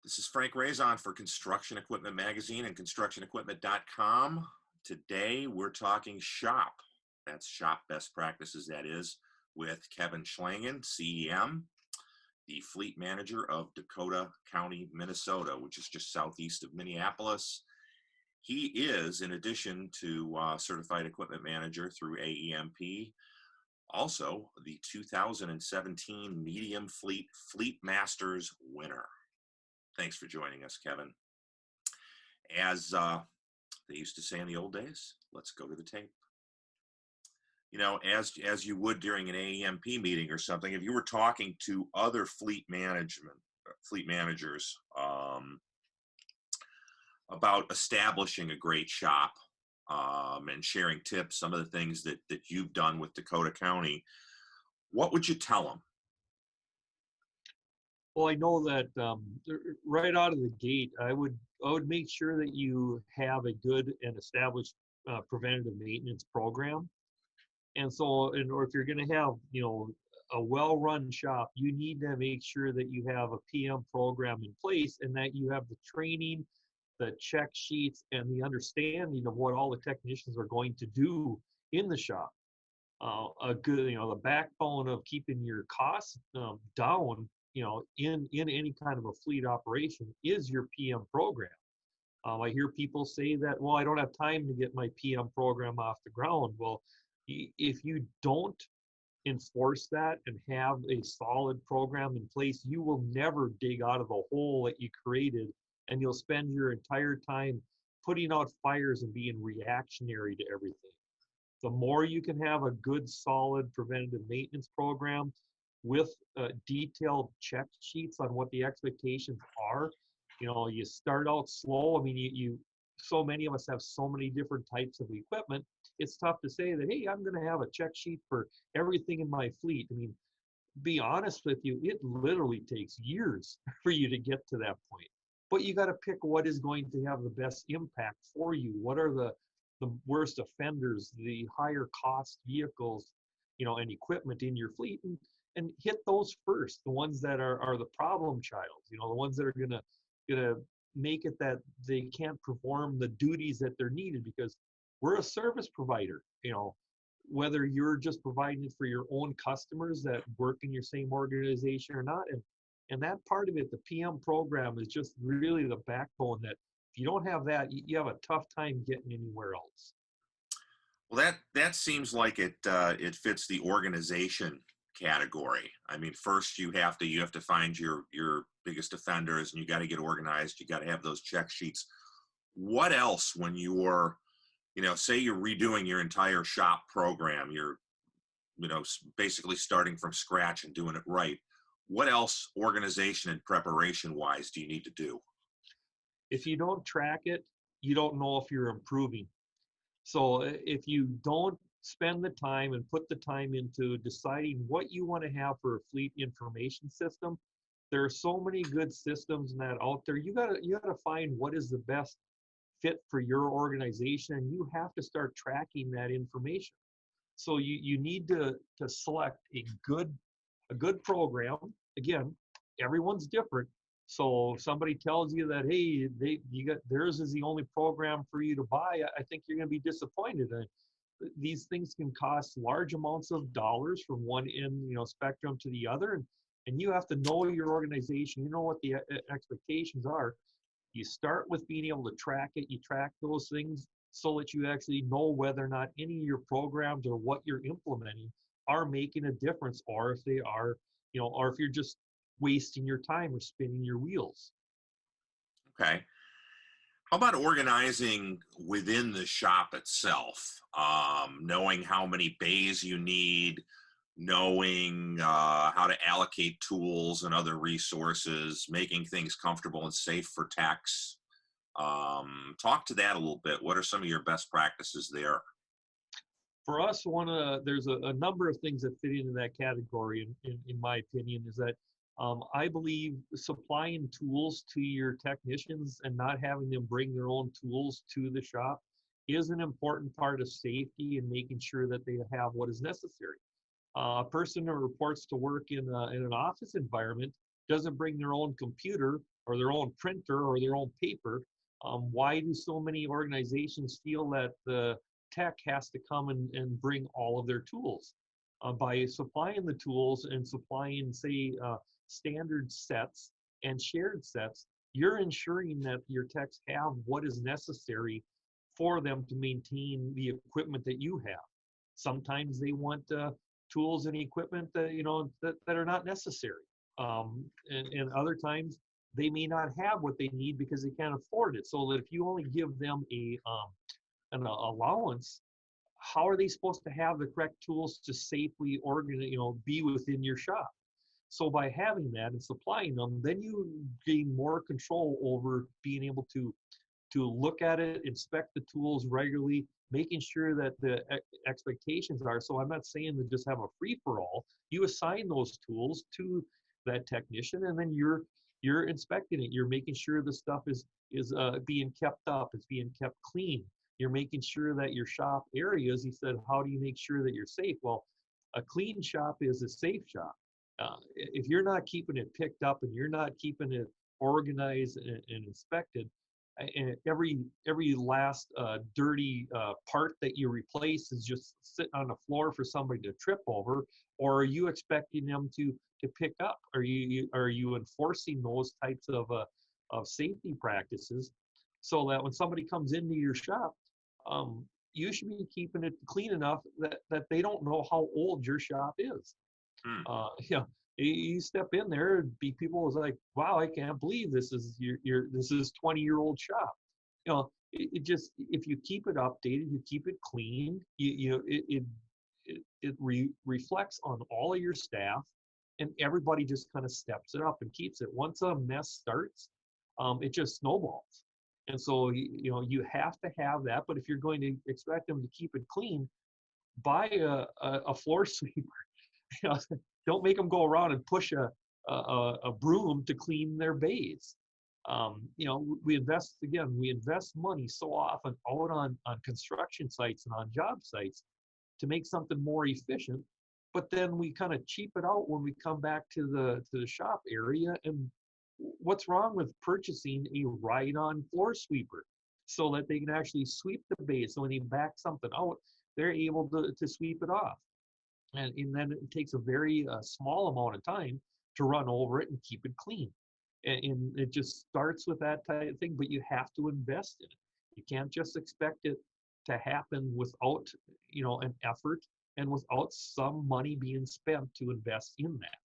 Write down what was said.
This is Frank Razon for Construction Equipment Magazine and ConstructionEquipment.com. Today we're talking shop. That's shop best practices, that is, with Kevin Schlangen, CEM, the fleet manager of Dakota County, Minnesota, which is just southeast of Minneapolis. He is, in addition to certified equipment manager through AEMP, also the 2017 Medium Fleet Masters winner. Thanks for joining us, Kevin. As they used to say in the old days, let's go to the tape. You know, as you would during an AEMP meeting or something, if you were talking to other fleet managers about establishing a great shop and sharing tips, some of the things that you've done with Dakota County, what would you tell them? Well, I know that right out of the gate, I would make sure that you have a good and established preventative maintenance program. And so, or if you're going to have, a well-run shop, you need to make sure that you have a PM program in place and that you have the training, the check sheets, and the understanding of what all the technicians are going to do in the shop. A good, the backbone of keeping your costs down, in any kind of a fleet operation is your PM program. I hear people say that, well, I don't have time to get my PM program off the ground. Well, if you don't enforce that and have a solid program in place, you will never dig out of the hole that you created, and you'll spend your entire time putting out fires and being reactionary to everything. The more you can have a good, solid preventative maintenance program with detailed check sheets on what the expectations are, you start out slow. I mean, so many of us have so many different types of equipment. It's tough to say that, hey, I'm going to have a check sheet for everything in my fleet. I mean, be honest with you, it literally takes years for you to get to that point. But you got to pick what is going to have the best impact for you. What are the worst offenders, the higher cost vehicles, and equipment in your fleet, and hit those first, the ones that are the problem child, the ones that are gonna make it that they can't perform the duties that they're needed, because we're a service provider, whether you're just providing it for your own customers that work in your same organization or not. And that part of it, the PM program, is just really the backbone that if you don't have that, you have a tough time getting anywhere else. Well, that seems like it fits the organization category. I mean, first you have to find your biggest offenders, and you got to get organized. You got to have those check sheets. What else, when you're, say you're redoing your entire shop program, you're, basically starting from scratch and doing it right. What else, organization and preparation wise, do you need to do? If you don't track it, you don't know if you're improving. So if you don't spend the time and put the time into deciding what you want to have for a fleet information system, there are so many good systems that out there. You gotta find what is the best fit for your organization, and you have to start tracking that information. So you need to select a good program. Again, everyone's different. So if somebody tells you that, hey, theirs is the only program for you to buy, I think you're going to be disappointed. These things can cost large amounts of dollars from one end, spectrum to the other, and you have to know your organization. You know what the expectations are. You start with being able to track it. You track those things so that you actually know whether or not any of your programs or what you're implementing are making a difference, or if they are, or if you're just wasting your time or spinning your wheels. Okay. How about organizing within the shop itself? Knowing how many bays you need, knowing how to allocate tools and other resources, making things comfortable and safe for techs. Talk to that a little bit. What are some of your best practices there? For us, there's a number of things that fit into that category, in my opinion, is that I believe supplying tools to your technicians and not having them bring their own tools to the shop is an important part of safety and making sure that they have what is necessary. A person who reports to work in an office environment doesn't bring their own computer or their own printer or their own paper. Why do so many organizations feel that the tech has to come and bring all of their tools? By supplying the tools and supplying, say, standard sets and shared sets, you're ensuring that your techs have what is necessary for them to maintain the equipment that you have. Sometimes they want tools and equipment that that are not necessary, and other times they may not have what they need because they can't afford it. So that if you only give them an allowance, how are they supposed to have the correct tools to safely be within your shop? So by having that and supplying them, then you gain more control over being able to look at it, inspect the tools regularly, making sure that the expectations are. So I'm not saying to just have a free for all. You assign those tools to that technician, and then you're inspecting it. You're making sure the stuff is being kept up, it's being kept clean. You're making sure that your shop areas. He said, how do you make sure that you're safe? Well, a clean shop is a safe shop. If you're not keeping it picked up and you're not keeping it organized and inspected, and every last dirty part that you replace is just sitting on the floor for somebody to trip over, or are you expecting them to pick up? Are you enforcing those types of safety practices so that when somebody comes into your shop, you should be keeping it clean enough that they don't know how old your shop is. Hmm. You step in there and be people is like, wow, I can't believe this is this is 20-year-old shop. It just, if you keep it updated, you keep it clean, it reflects on all of your staff, and everybody just kind of steps it up and keeps it. Once a mess starts, it just snowballs. And so you have to have that. But if you're going to expect them to keep it clean, buy a floor sweeper. you know, don't make them go around and push a broom to clean their bays. We invest money so often out on construction sites and on job sites to make something more efficient, but then we kind of cheap it out when we come back to the shop area. And what's wrong with purchasing a ride-on floor sweeper so that they can actually sweep the base? So when they back something out, they're able to sweep it off. And then it takes a very small amount of time to run over it and keep it clean. And it just starts with that type of thing, but you have to invest in it. You can't just expect it to happen without an effort and without some money being spent to invest in that.